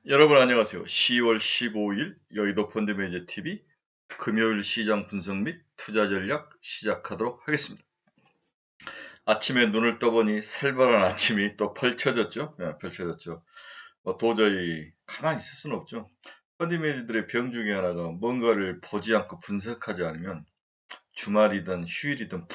여러분 안녕하세요. 10월 15일 여의도 펀드매니저 TV 금요일 시장 분석 및 투자 전략 시작하도록 하겠습니다. 아침에 눈을 떠보니 살벌한 아침이 또 펼쳐졌죠. 펼쳐졌죠. 도저히 가만히 있을 수는 없죠. 펀드매니저들의 병 중에 하나가 뭔가를 보지 않고 분석하지 않으면 주말이든 휴일이든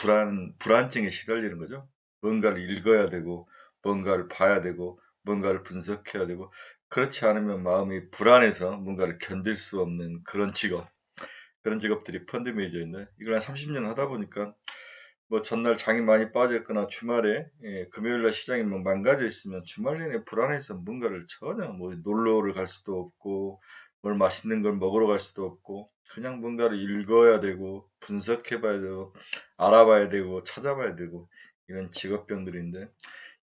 불안증에 시달리는 거죠. 뭔가를 읽어야 되고, 뭔가를 봐야 되고, 뭔가를 분석해야 되고, 그렇지 않으면 마음이 불안해서 뭔가를 견딜 수 없는 그런 직업, 그런 직업들이 펀드 매니저인데, 이걸 한 30년 하다 보니까, 뭐 전날 장이 많이 빠졌거나 주말에, 금요일날 시장이 막 망가져 있으면 주말 내내 불안해서 뭔가를 전혀 뭐 놀러를 갈 수도 없고, 뭘 맛있는 걸 먹으러 갈 수도 없고, 그냥 뭔가를 읽어야 되고, 분석해 봐야 되고, 알아봐야 되고, 찾아봐야 되고, 이런 직업병들인데,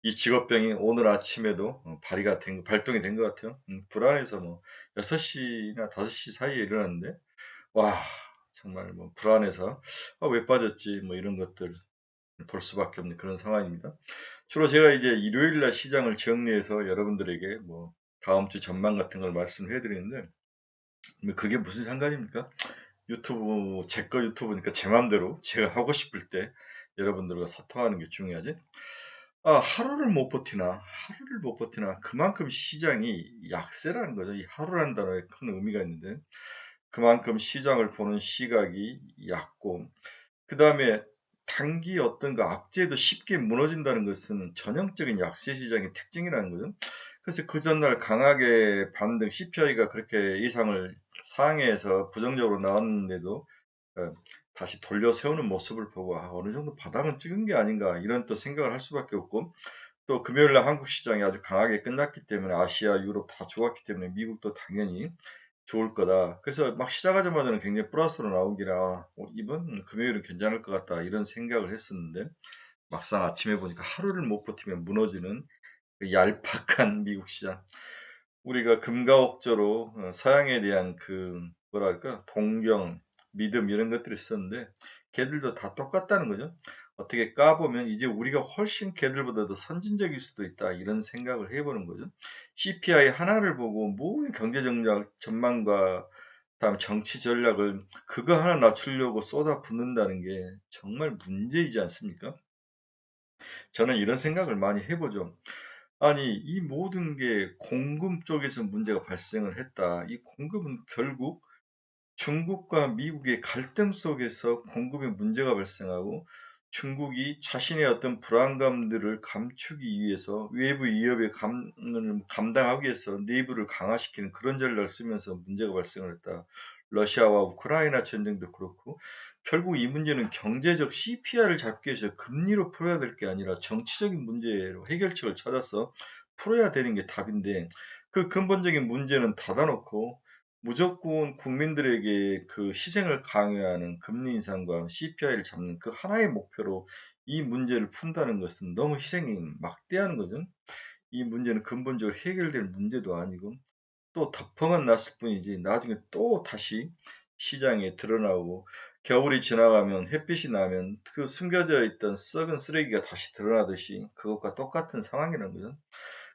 이 직업병이 오늘 아침에도 발동이 된 것 같아요. 불안해서 뭐 6시나 5시 사이에 일어났는데, 와, 정말 뭐 불안해서, 왜 빠졌지? 뭐 이런 것들 볼 수밖에 없는 그런 상황입니다. 주로 제가 이제 일요일 날 시장을 정리해서 여러분들에게 뭐 다음 주 전망 같은 걸 말씀을 해드리는데, 뭐 그게 무슨 상관입니까? 제 거 유튜브니까 제 맘대로 제가 하고 싶을 때 여러분들과 소통하는 게 중요하지. 하루를 못 버티나. 그만큼 시장이 약세라는 거죠. 이 하루라는 단어에 큰 의미가 있는데, 그만큼 시장을 보는 시각이 얕고, 그 다음에 단기 어떤 그 악재도 쉽게 무너진다는 것은 전형적인 약세 시장의 특징이라는 거죠. 그래서 그 전날 강하게 반등 CPI가 그렇게 예상을 상회해서 부정적으로 나왔는데도 어, 다시 돌려 세우는 모습을 보고 어느 정도 바닥은 찍은 게 아닌가 이런 또 생각을 할 수밖에 없고, 또 금요일 날 한국 시장이 아주 강하게 끝났기 때문에 아시아, 유럽 다 좋았기 때문에 미국도 당연히 좋을 거다. 그래서 막 시작하자마자는 굉장히 플러스로 나오기라 이번 금요일은 괜찮을 것 같다 이런 생각을 했었는데, 막상 아침에 보니까 하루를 못 버티면 무너지는 그 얄팍한 미국 시장. 우리가 금가옥저로 서양에 대한 그 뭐랄까 동경, 믿음 이런 것들이 있었는데 걔들도 다 똑같다는 거죠. 어떻게 까보면 이제 우리가 훨씬 걔들보다 더 선진적일 수도 있다 이런 생각을 해보는 거죠. CPI 하나를 보고 모든 경제 전략 전망과 다음 정치 전략을 그거 하나 낮추려고 쏟아붓는다는 게 정말 문제이지 않습니까? 저는 이런 생각을 많이 해보죠. 아니, 이 모든 게 공급 쪽에서 문제가 발생을 했다. 이 공급은 결국 중국과 미국의 갈등 속에서 공급에 문제가 발생하고, 중국이 자신의 어떤 불안감들을 감추기 위해서 외부 위협의 감을 감당하기 위해서 내부를 강화시키는 그런 전략을 쓰면서 문제가 발생을 했다. 러시아와 우크라이나 전쟁도 그렇고, 결국 이 문제는 경제적 CPI를 잡기 위해서 금리로 풀어야 될 게 아니라 정치적인 문제로 해결책을 찾아서 풀어야 되는 게 답인데, 그 근본적인 문제는 닫아놓고 무조건 국민들에게 그 희생을 강요하는 금리 인상과 CPI를 잡는 그 하나의 목표로 이 문제를 푼다는 것은 너무 희생이 막대한 거죠. 이 문제는 근본적으로 해결될 문제도 아니고 또 덮어만 놨을 뿐이지 나중에 또 다시 시장에 드러나고, 겨울이 지나가면 햇빛이 나면 그 숨겨져 있던 썩은 쓰레기가 다시 드러나듯이 그것과 똑같은 상황이라는 거죠.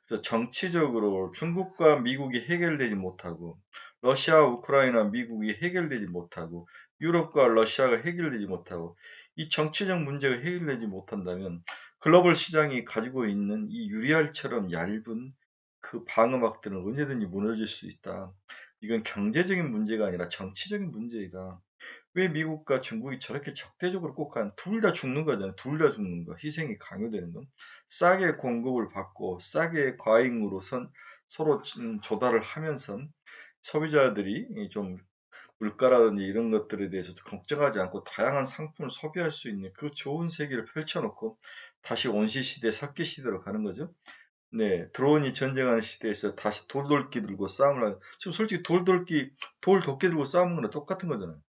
그래서 정치적으로 중국과 미국이 해결되지 못하고, 러시아와 우크라이나 미국이 해결되지 못하고, 유럽과 러시아가 해결되지 못하고, 이 정치적 문제가 해결되지 못한다면 글로벌 시장이 가지고 있는 이 유리알처럼 얇은 그 방어막들은 언제든지 무너질 수 있다. 이건 경제적인 문제가 아니라 정치적인 문제이다. 왜 미국과 중국이 저렇게 적대적으로 꼭 간, 둘 다 죽는 거잖아요. 둘 다 죽는 거. 희생이 강요되는 건. 싸게 공급을 받고, 싸게 과잉으로선 서로 조달을 하면서 소비자들이 좀 물가라든지 이런 것들에 대해서 걱정하지 않고 다양한 상품을 소비할 수 있는 그 좋은 세계를 펼쳐놓고 다시 온시 시대, 석기 시대로 가는 거죠. 네, 드론이 전쟁하는 시대에서 다시 돌돌기 들고 싸움을 하는, 지금 솔직히 돌도끼 들고 싸우는 거랑 똑같은 거잖아요.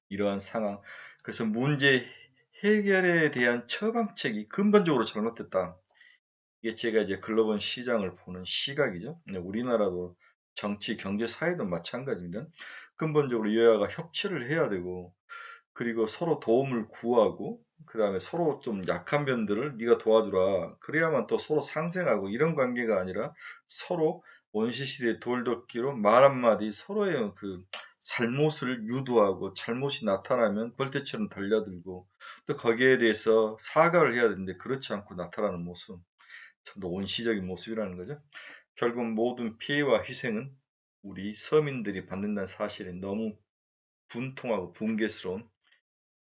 이러한 상황. 그래서 문제 해결에 대한 처방책이 근본적으로 잘못됐다. 이게 제가 이제 글로벌 시장을 보는 시각이죠. 네, 우리나라도 정치, 경제, 사회도 마찬가지입니다. 근본적으로 여야가 협치를 해야 되고, 그리고 서로 도움을 구하고, 그 다음에 서로 좀 약한 면들을 네가 도와주라. 그래야만 또 서로 상생하고 이런 관계가 아니라 서로 원시시대의 돌독기로 말 한마디 서로의 그 잘못을 유도하고 잘못이 나타나면 벌떼처럼 달려들고 또 거기에 대해서 사과를 해야 되는데 그렇지 않고 나타나는 모습 참 원시적인 모습이라는 거죠. 결국 모든 피해와 희생은 우리 서민들이 받는다는 사실이 너무 분통하고 붕괴스러운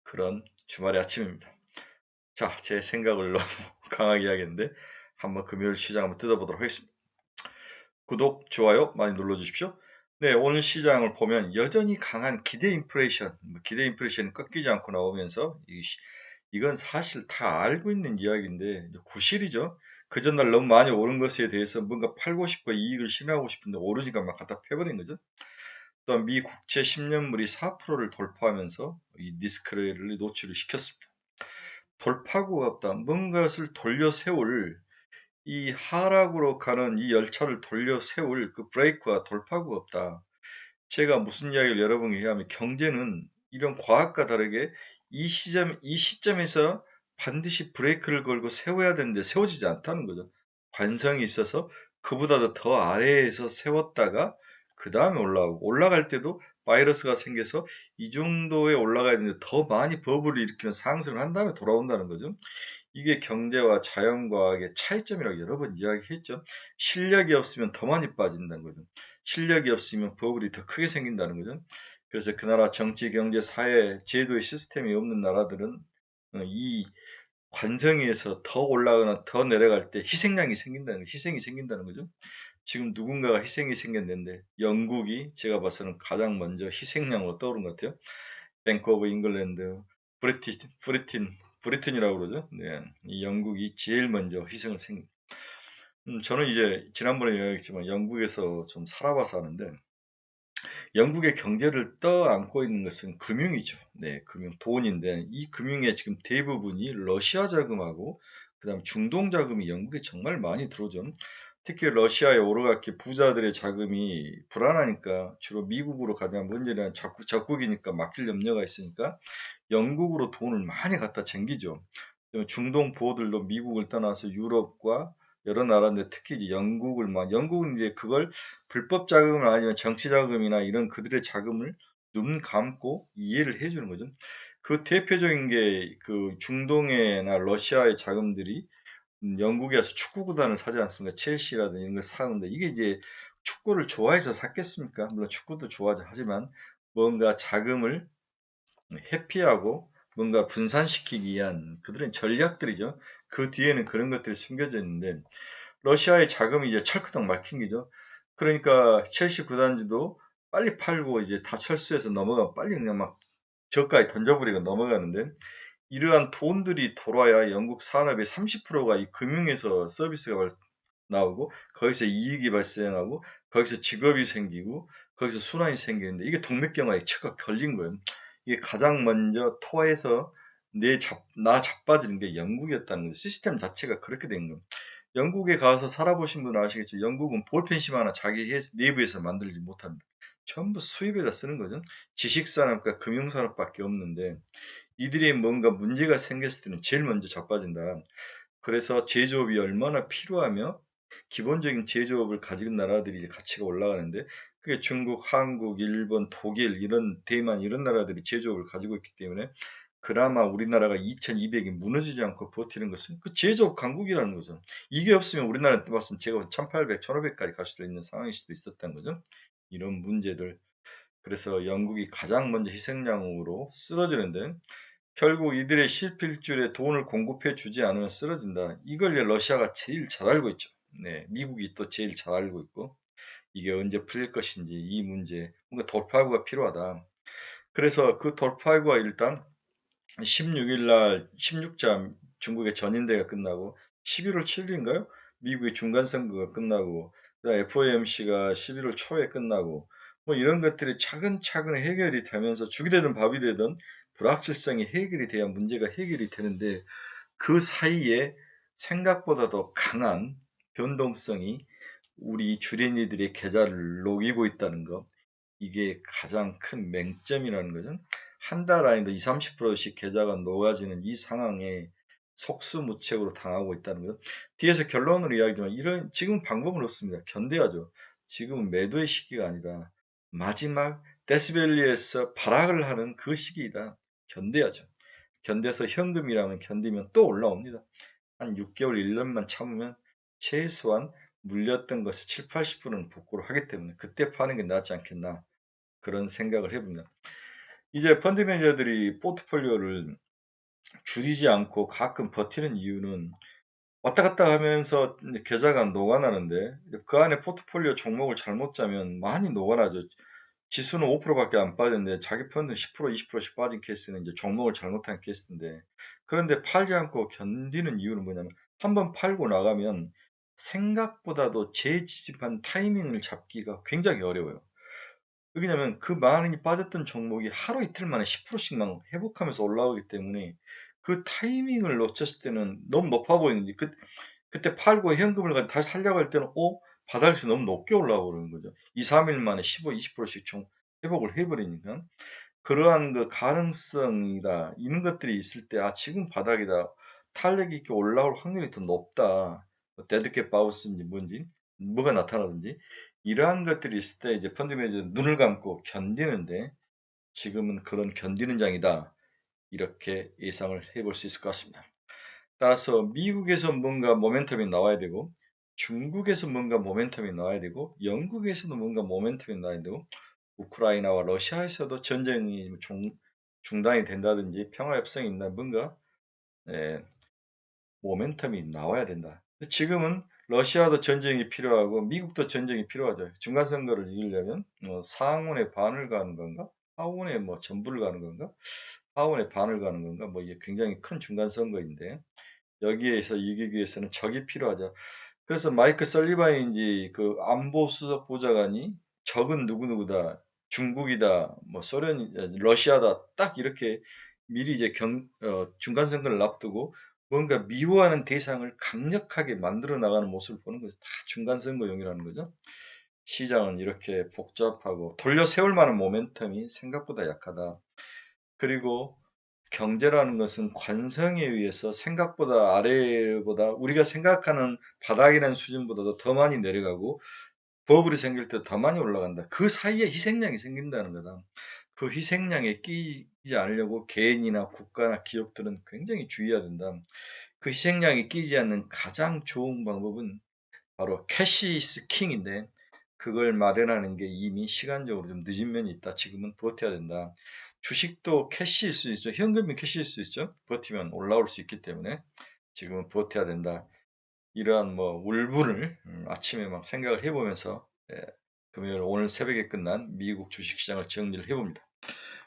그런 주말의 아침입니다. 자, 제 생각을 너무 강하게 이야기했는데 한번 금요일 시장 한번 뜯어보도록 하겠습니다. 구독, 좋아요 많이 눌러주십시오. 네, 오늘 시장을 보면 여전히 강한 기대 인플레이션, 기대 인플레이션이 꺾이지 않고 나오면서 이건 사실 다 알고 있는 이야기인데 구실이죠. 그 전날 너무 많이 오른 것에 대해서 뭔가 팔고 싶고 이익을 실행하고 싶은데 오르니까 막 갖다 패버린 거죠. 또한 미 국채 10년물이 4%를 돌파하면서 이 리스크를 노출을 시켰습니다. 돌파구가 없다. 뭔가를 돌려 세울 이 하락으로 가는 이 열차를 돌려 세울 그 브레이크와 돌파구가 없다. 제가 무슨 이야기를 여러분에게 하면 경제는 이런 과학과 다르게 이 시점에서 반드시 브레이크를 걸고 세워야 되는데 세워지지 않다는 거죠. 관성이 있어서 그보다도 더 아래에서 세웠다가 그 다음에 올라오고 올라갈 때도 바이러스가 생겨서 이 정도에 올라가야 되는데 더 많이 버블을 일으키면 상승을 한 다음에 돌아온다는 거죠. 이게 경제와 자연과학의 차이점이라고 여러 번 이야기했죠. 실력이 없으면 더 많이 빠진다는 거죠. 실력이 없으면 버블이 더 크게 생긴다는 거죠. 그래서 그 나라 정치, 경제, 사회, 제도의 시스템이 없는 나라들은 이 관성에서 더 올라가거나 더 내려갈 때 희생이 생긴다는 거죠. 지금 누군가가 희생이 생겼는데 영국이 제가 봐서는 가장 먼저 희생양으로 떠오른 것 같아요. 뱅크 오브 잉글랜드, 브리튼이라고 그러죠. 네, 이 영국이 제일 먼저 희생을 생. 저는 이제 지난번에 이야기했지만 영국에서 좀 살아봐서 아는데 영국의 경제를 떠안고 있는 것은 금융이죠. 네, 금융, 돈인데 이 금융의 지금 대부분이 러시아 자금하고 그다음 중동 자금이 영국에 정말 많이 들어오죠. 특히 러시아의 오르가키 부자들의 자금이 불안하니까 주로 미국으로 가면 문제는 적국이니까 막힐 염려가 있으니까 영국으로 돈을 많이 갖다 챙기죠. 중동 부호들도 미국을 떠나서 유럽과 여러 나라인데 특히 이제 영국은 이제 그걸 불법 자금을 아니면 정치 자금이나 이런 그들의 자금을 눈 감고 이해를 해주는 거죠. 그 대표적인 게 그 중동에나 러시아의 자금들이 영국에서 축구 구단을 사지 않습니까? 첼시라든지 이런 걸 사는데 이게 이제 축구를 좋아해서 샀겠습니까? 물론 축구도 좋아하지 하지만 뭔가 자금을 회피하고 뭔가 분산시키기 위한 그들의 전략들이죠. 그 뒤에는 그런 것들이 숨겨져 있는데 러시아의 자금이 이제 철크덕 막힌 거죠. 그러니까 첼시 구단주도 빨리 팔고 이제 다 철수해서 넘어가 빨리 그냥 막 저가에 던져버리고 넘어가는데 이러한 돈들이 돌아야 영국 산업의 30%가 이 금융에서 서비스가 나오고 거기서 이익이 발생하고 거기서 직업이 생기고 거기서 순환이 생기는데 이게 동맥경화에 척가 걸린 거예요. 이게 가장 먼저 토해서 나 자빠지는 게 영국이었다는 거예요. 시스템 자체가 그렇게 된 거예요. 영국에 가서 살아보신 분은 아시겠죠. 영국은 볼펜심 하나 자기 내부에서 만들지 못합니다. 전부 수입에다 쓰는 거죠. 지식산업과 금융산업밖에 없는데 이들이 뭔가 문제가 생겼을 때는 제일 먼저 자빠진다. 그래서 제조업이 얼마나 필요하며 기본적인 제조업을 가진 나라들이 이제 가치가 올라가는데 그게 중국, 한국, 일본, 독일 이런 대만 이런 나라들이 제조업을 가지고 있기 때문에 그나마 우리나라가 2200이 무너지지 않고 버티는 것은 그 제조업 강국이라는 거죠. 이게 없으면 우리나라는 봤으면 제가 1800, 1500까지 갈 수도 있는 상황일 수도 있었다는 거죠. 이런 문제들. 그래서 영국이 가장 먼저 희생양으로 쓰러지는데 결국 이들의 실필줄에 돈을 공급해 주지 않으면 쓰러진다. 이걸 이제 러시아가 제일 잘 알고 있죠. 네, 미국이 또 제일 잘 알고 있고 이게 언제 풀릴 것인지 이 문제 뭔가 돌파구가 필요하다. 그래서 그 돌파구가 일단 16일 날 16자 중국의 전인대가 끝나고 11월 7일인가요? 미국의 중간선거가 끝나고 그다음 FOMC가 11월 초에 끝나고 뭐 이런 것들이 차근차근 해결이 되면서 죽이 되든 밥이 되든 불확실성이 해결이 돼야 문제가 해결이 되는데 그 사이에 생각보다도 강한 변동성이 우리 주린이들의 계좌를 녹이고 있다는 것. 이게 가장 큰 맹점이라는 거죠. 한 달 안에도 20, 30%씩 계좌가 녹아지는 이 상황에 속수무책으로 당하고 있다는 거죠. 뒤에서 결론으로 이야기하지만 이런 지금 방법은 없습니다. 견뎌야죠. 지금은 매도의 시기가 아니다. 마지막 데스밸리에서 발악을 하는 그 시기이다. 견뎌야죠. 견뎌서 현금이라면 견디면 또 올라옵니다. 한 6개월, 1년만 참으면 최소한 물렸던 것을 7, 80%는 복구를 하기 때문에 그때 파는 게 낫지 않겠나 그런 생각을 해봅니다. 이제 펀드 매니저들이 포트폴리오를 줄이지 않고 가끔 버티는 이유는 왔다 갔다 하면서 계좌가 녹아나는데 그 안에 포트폴리오 종목을 잘못 짜면 많이 녹아나죠. 지수는 5%밖에 안 빠졌는데 자기 펀드는 10%, 20%씩 빠진 케이스는 이제 종목을 잘못한 케이스인데, 그런데 팔지 않고 견디는 이유는 뭐냐면 한번 팔고 나가면 생각보다도 재지집한 타이밍을 잡기가 굉장히 어려워요. 왜냐면 그 많이 빠졌던 종목이 하루 이틀 만에 10%씩만 회복하면서 올라오기 때문에 그 타이밍을 놓쳤을 때는 너무 높아 보이는데 그때 팔고 현금을 가지고 다시 살려고 할 때는 바닥에서 너무 높게 올라오고 그러는 거죠. 2, 3일 만에 15, 20%씩 총 회복을 해버리니까 그러한 그 가능성이다. 이런 것들이 있을 때 지금 바닥이다. 탄력 있게 올라올 확률이 더 높다. 뭐 데드캣 바우스인지 뭔지 뭐가 나타나든지 이러한 것들이 있을 때 이제 펀드 매니저 눈을 감고 견디는데 지금은 그런 견디는 장이다. 이렇게 예상을 해볼 수 있을 것 같습니다. 따라서 미국에서 뭔가 모멘텀이 나와야 되고 중국에서 뭔가 모멘텀이 나와야 되고 영국에서도 뭔가 모멘텀이 나와야 되고 우크라이나와 러시아에서도 전쟁이 중단이 된다든지 평화협상이 있나 뭔가 예, 모멘텀이 나와야 된다. 지금은 러시아도 전쟁이 필요하고 미국도 전쟁이 필요하죠. 중간선거를 이기려면 상원의 반을 가는 건가? 하원의 뭐 전부를 가는 건가? 하원의 반을 가는 건가? 뭐 이게 굉장히 큰 중간선거인데 여기에서 이기기 위해서는 적이 필요하죠. 그래서 마이크 설리반인지 그 안보수석 보좌관이 적은 누구누구다, 중국이다, 뭐 소련, 러시아다, 딱 이렇게 미리 이제 중간 선거를 앞두고 뭔가 미워하는 대상을 강력하게 만들어 나가는 모습을 보는 거죠. 다 중간 선거용이라는 거죠. 시장은 이렇게 복잡하고 돌려 세울 만한 모멘텀이 생각보다 약하다. 그리고 경제라는 것은 관성에 의해서 생각보다 아래보다 우리가 생각하는 바닥이라는 수준보다도 더 많이 내려가고 버블이 생길 때 더 많이 올라간다. 그 사이에 희생양이 생긴다는 거다. 그 희생양에 끼지 않으려고 개인이나 국가나 기업들은 굉장히 주의해야 된다. 그 희생양이 끼지 않는 가장 좋은 방법은 바로 캐시 이스 킹인데 그걸 마련하는 게 이미 시간적으로 좀 늦은 면이 있다. 지금은 버텨야 된다. 주식도 캐시일 수 있죠. 현금이 캐시일 수 있죠. 버티면 올라올 수 있기 때문에 지금은 버텨야 된다. 이러한 뭐 울분을 아침에 막 생각을 해보면서 금요일 오늘 새벽에 끝난 미국 주식시장을 정리를 해봅니다.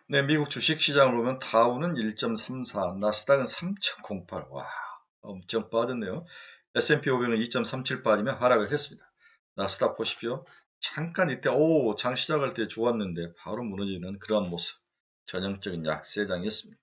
네, 미국 주식시장을 보면 다우는 1.34, 나스닥은 3.08. 와, 엄청 빠졌네요. S&P 500은 2.37 빠지며 하락을 했습니다. 나스닥 보십시오. 잠깐 이때 장 시작할 때 좋았는데 바로 무너지는 그런 모습. 전형적인 약세장이었습니다.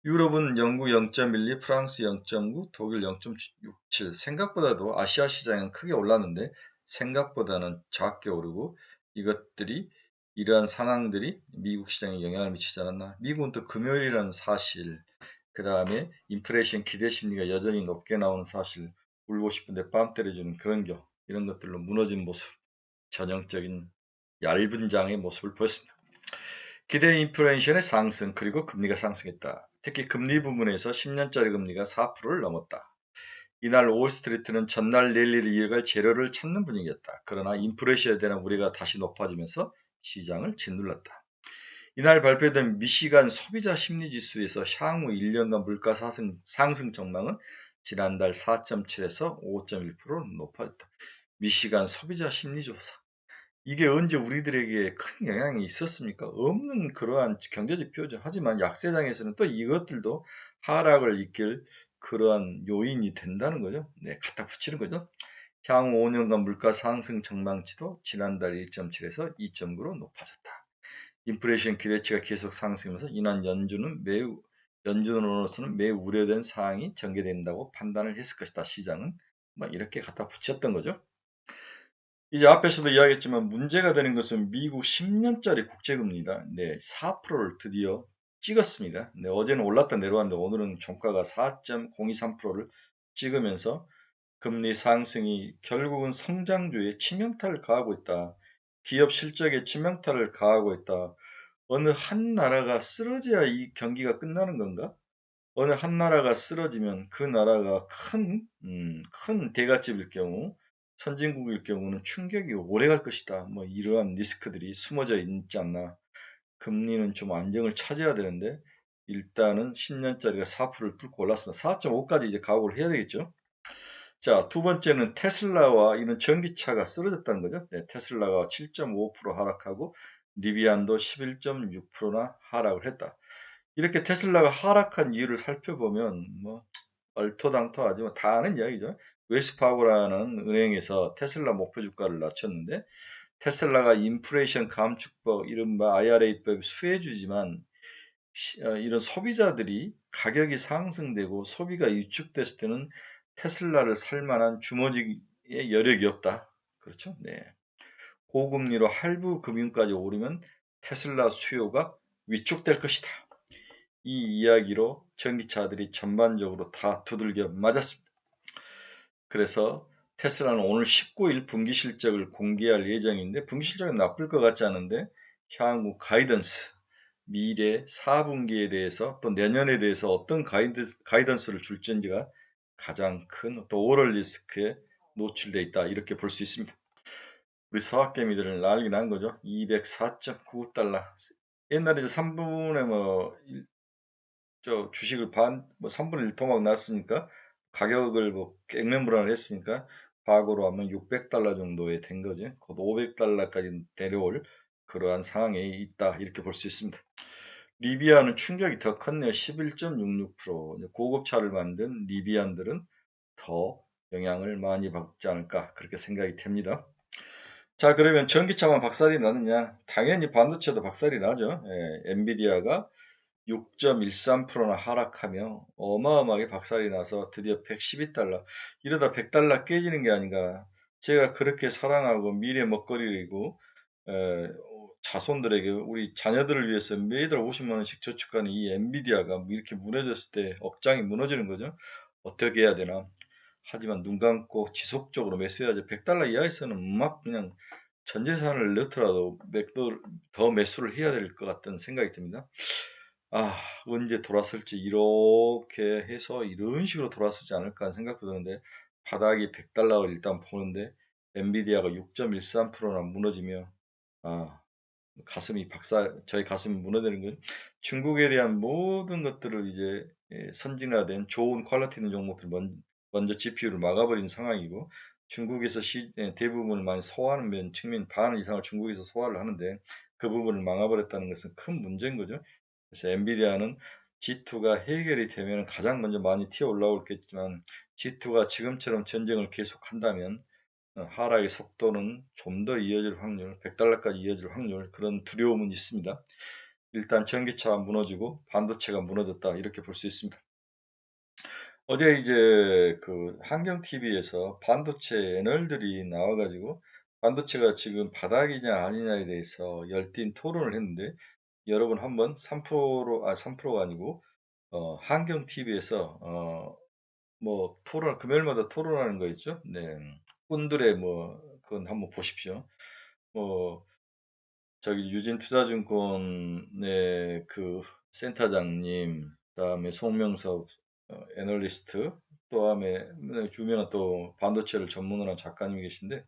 유럽은 영국 0.12, 프랑스 0.9, 독일 0.67. 생각보다도 아시아 시장은 크게 올랐는데 생각보다는 작게 오르고 이것들이 이러한 상황들이 미국 시장에 영향을 미치지 않았나. 미국은 또 금요일이라는 사실, 그 다음에 인플레이션 기대 심리가 여전히 높게 나오는 사실, 울고 싶은데 뺨 때려주는 그런 이런 것들로 무너진 모습, 전형적인 얇은 장의 모습을 보였습니다. 기대 인플레이션의 상승 그리고 금리가 상승했다. 특히 금리 부분에서 10년짜리 금리가 4%를 넘었다. 이날 월스트리트는 전날 랠리를 이어갈 재료를 찾는 분위기였다. 그러나 인플레이션에 대한 우려가 다시 높아지면서 시장을 짓눌렀다. 이날 발표된 미시간 소비자 심리지수에서 향후 1년간 물가 상승 전망은 지난달 4.7에서 5.1% 높아졌다. 미시간 소비자 심리조사. 이게 언제 우리들에게 큰 영향이 있었습니까? 없는 그러한 경제지표죠. 하지만 약세장에서는 또 이것들도 하락을 이끌 그러한 요인이 된다는 거죠. 네, 갖다 붙이는 거죠. 향후 5년간 물가 상승 전망치도 지난달 1.7에서 2.9로 높아졌다. 인플레이션 기대치가 계속 상승하면서 이날 연준으로서는 매우 우려된 사항이 전개된다고 판단을 했을 것이다. 시장은 이렇게 갖다 붙였던 거죠. 이제 앞에서도 이야기했지만 문제가 되는 것은 미국 10년짜리 국채금리다. 네, 4%를 드디어 찍었습니다. 네, 어제는 올랐다 내려왔는데 오늘은 종가가 4.023%를 찍으면서 금리 상승이 결국은 성장주에 치명타를 가하고 있다. 기업 실적에 치명타를 가하고 있다. 어느 한 나라가 쓰러져야 이 경기가 끝나는 건가? 어느 한 나라가 쓰러지면 그 나라가 큰 대갓집일 경우, 선진국일 경우는 충격이 오래 갈 것이다. 뭐 이러한 리스크들이 숨어져 있지 않나. 금리는 좀 안정을 찾아야 되는데 일단은 10년짜리가 4%를 뚫고 올랐습니다. 4.5까지 이제 각오를 해야 되겠죠. 자, 두 번째는 테슬라와 이런 전기차가 쓰러졌다는 거죠. 네, 테슬라가 7.5% 하락하고 리비안도 11.6%나 하락을 했다. 이렇게 테슬라가 하락한 이유를 살펴보면 뭐 얼토당토하지만 다 아는 이야기죠. 웰스파고라는 은행에서 테슬라 목표 주가를 낮췄는데 테슬라가 인플레이션 감축법 이른바 IRA법 수혜주지만 이런 소비자들이 가격이 상승되고 소비가 위축됐을 때는 테슬라를 살 만한 주머니에 여력이 없다. 그렇죠? 네. 고금리로 할부 금융까지 오르면 테슬라 수요가 위축될 것이다. 이 이야기로 전기차들이 전반적으로 다 두들겨 맞았습니다. 그래서 테슬라는 오늘 19일 분기 실적을 공개할 예정인데 분기 실적은 나쁠 것 같지 않은데 향후 가이던스, 미래 4분기에 대해서 또 내년에 대해서 어떤 가이던스를 줄지가 가장 큰 또 오럴 리스크에 노출되어 있다. 이렇게 볼 수 있습니다. 우리 서학개미들은 난리 난 거죠. 204.9달러. 옛날에 이제 3분의 주식을 뭐 3분의 1 토막 났으니까 가격을 뭐 갱년 불안을 했으니까 과거로 하면 600달러 정도에 된 거죠. 곧 500달러까지 내려올 그러한 상황에 있다. 이렇게 볼 수 있습니다. 리비아는 충격이 더 컸네요. 11.66%. 고급차를 만든 리비안들은 더 영향을 많이 받지 않을까 그렇게 생각이 됩니다. 자, 그러면 전기차만 박살이 나느냐? 당연히 반도체도 박살이 나죠. 엔비디아가 6.13%나 하락하며 어마어마하게 박살이 나서 드디어 112달러. 이러다 100달러 깨지는 게 아닌가. 제가 그렇게 사랑하고 미래 먹거리이고 자손들에게 우리 자녀들을 위해서 매달 50만 원씩 저축하는 이 엔비디아가 이렇게 무너졌을 때 억장이 무너지는 거죠. 어떻게 해야 되나? 하지만 눈 감고 지속적으로 매수해야죠. 100달러 이하에서는 막 그냥 전 재산을 넣더라도 더 매수를 해야 될 것 같다는 생각이 듭니다. 언제 돌아설지 이렇게 해서 이런 식으로 돌아서지 않을까 하는 생각도 드는데 바닥이 100달러를 일단 보는데 엔비디아가 6.13%나 무너지며 저희 가슴이 무너지는 건 중국에 대한 모든 것들을 이제 선진화된 좋은 퀄리티 있는 종목들 먼저 GPU를 막아버린 상황이고 중국에서 대부분을 많이 소화하는 측면 반 이상을 중국에서 소화를 하는데 그 부분을 막아버렸다는 것은 큰 문제인 거죠. 그래서 엔비디아는 G2가 해결이 되면 가장 먼저 많이 튀어 올라오겠지만 G2가 지금처럼 전쟁을 계속한다면 하락의 속도는 좀 더 이어질 확률, 100달러까지 이어질 확률 그런 두려움은 있습니다. 일단 전기차가 무너지고 반도체가 무너졌다 이렇게 볼 수 있습니다. 어제 이제 그 환경TV에서 반도체 애널들이 나와가지고 반도체가 지금 바닥이냐 아니냐에 대해서 열띤 토론을 했는데 여러분 한번 3%가 아니고 환경TV에서 뭐 금요일마다 토론하는 거 있죠? 네. 꾼들의 그건 한번 보십시오. 뭐 저기 유진투자증권의 그 센터장님, 그다음에 송명섭 애널리스트, 또다음에 유명한 또 반도체를 전문으로 한 작가님이 계신데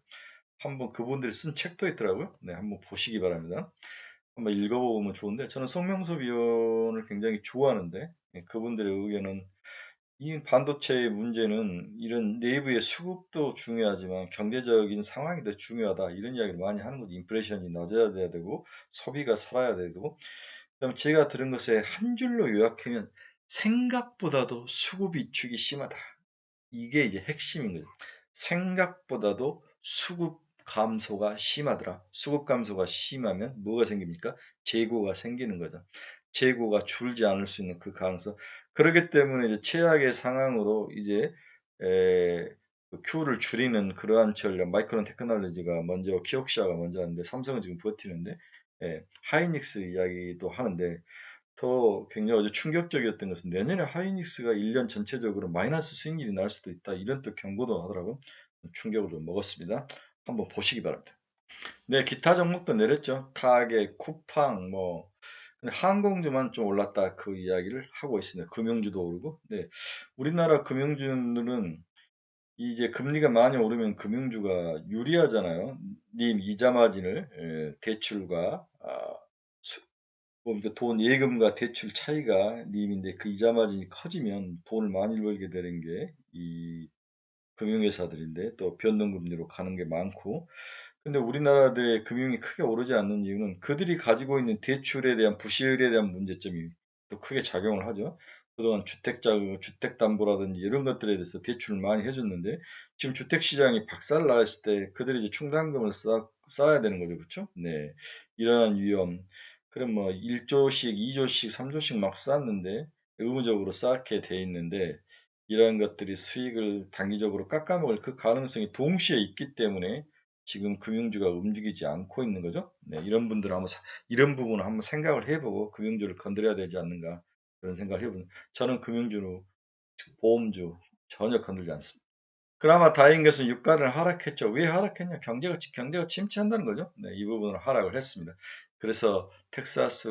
한번 그분들이 쓴 책도 있더라고요. 네, 한번 보시기 바랍니다. 한번 읽어보면 좋은데 저는 송명섭 위원을 굉장히 좋아하는데 그분들의 의견은 이 반도체의 문제는 이런 내부의 수급도 중요하지만 경제적인 상황이 더 중요하다. 이런 이야기를 많이 하는 거죠. 인플레이션이 낮아야 돼야 되고 소비가 살아야 되고. 그다음에 제가 들은 것에 한 줄로 요약하면 생각보다도 수급 위축이 심하다. 이게 이제 핵심인 거죠. 생각보다도 수급 감소가 심하더라. 수급 감소가 심하면 뭐가 생깁니까? 재고가 생기는 거죠. 재고가 줄지 않을 수 있는 그 가능성. 그렇기 때문에 이제 최악의 상황으로 이제 Q를 줄이는 그러한 전략, 마이크론 테크놀로지가 먼저, 키옥시아가 먼저 하는데 삼성은 지금 버티는데 하이닉스 이야기도 하는데 더 굉장히 어제 충격적이었던 것은 내년에 하이닉스가 1년 전체적으로 마이너스 수익률이 날 수도 있다. 이런 또 경고도 하더라고요. 충격을 좀 먹었습니다. 한번 보시기 바랍니다. 네, 기타 종목도 내렸죠. 타겟, 쿠팡, 뭐 근데 항공주만 좀 올랐다 그 이야기를 하고 있습니다. 금융주도 오르고. 네, 우리나라 금융주들은 이제 금리가 많이 오르면 금융주가 유리하잖아요. 님 이자 마진을 대출과 그러니까 돈 예금과 대출 차이가 님인데 그 이자 마진이 커지면 돈을 많이 벌게 되는 게 이 금융회사들인데 또 변동금리로 가는 게 많고 근데 우리나라들의 금융이 크게 오르지 않는 이유는 그들이 가지고 있는 대출에 대한 부실에 대한 문제점이 또 크게 작용을 하죠. 그동안 주택담보라든지 이런 것들에 대해서 대출을 많이 해줬는데 지금 주택시장이 박살났을 때 그들이 이제 충당금을 쌓아야 되는 거죠. 그렇죠? 네. 이러한 위험. 그럼 뭐 1조씩, 2조씩, 3조씩 막 쌓았는데 의무적으로 쌓게 돼 있는데 이러한 것들이 수익을 단기적으로 깎아먹을 그 가능성이 동시에 있기 때문에 지금 금융주가 움직이지 않고 있는 거죠. 네, 이런 분들은 이런 부분을 한번 생각을 해보고 금융주를 건드려야 되지 않는가 그런 생각을 해보는. 저는 금융주로 보험주 전혀 건들지 않습니다. 그나마 다행인 것은 유가는 하락했죠. 왜 하락했냐? 경제가 침체한다는 거죠. 네, 이 부분을 하락을 했습니다. 그래서 텍사스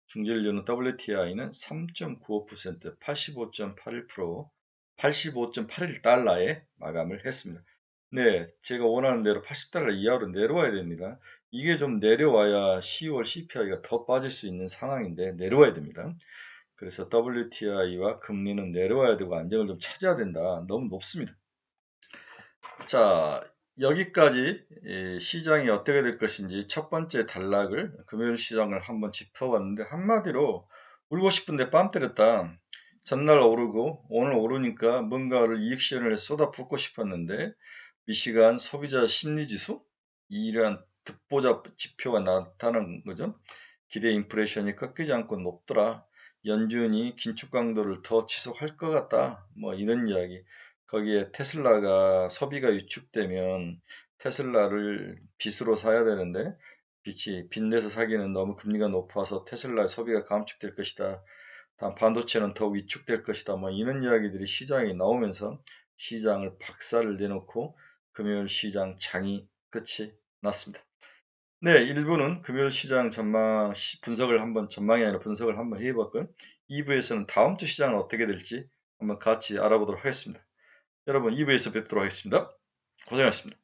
중진료는 WTI는 3.95%, 85.81%, 85.81달러에 마감을 했습니다. 네, 제가 원하는 대로 80달러 이하로 내려와야 됩니다. 이게 좀 내려와야 10월 CPI가 더 빠질 수 있는 상황인데 내려와야 됩니다. 그래서 WTI와 금리는 내려와야 되고 안정을 좀 찾아야 된다. 너무 높습니다. 자, 여기까지 시장이 어떻게 될 것인지 첫 번째 단락을 금요일 시장을 한번 짚어봤는데 한마디로 울고 싶은데 뺨 때렸다. 전날 오르고 오늘 오르니까 뭔가를 이익 실현을 쏟아붓고 싶었는데 미시간 소비자 심리지수 이러한 득보자 지표가 나타난 거죠. 기대 인플레이션이 꺾이지 않고 높더라. 연준이 긴축 강도를 더 지속할 것 같다. 뭐 이런 이야기. 거기에 테슬라가 소비가 위축되면 테슬라를 빚으로 사야 되는데 빚내서 사기는 너무 금리가 높아서 테슬라의 소비가 감축될 것이다. 다음 반도체는 더 위축될 것이다. 뭐 이런 이야기들이 시장에 나오면서 시장을 박살을 내놓고 금요일 시장 장이 끝이 났습니다. 네, 1부는 금요일 시장 전망이 아니라 분석을 한번 해봤고요. 2부에서는 다음 주 시장은 어떻게 될지 한번 같이 알아보도록 하겠습니다. 여러분 2부에서 뵙도록 하겠습니다. 고생하셨습니다.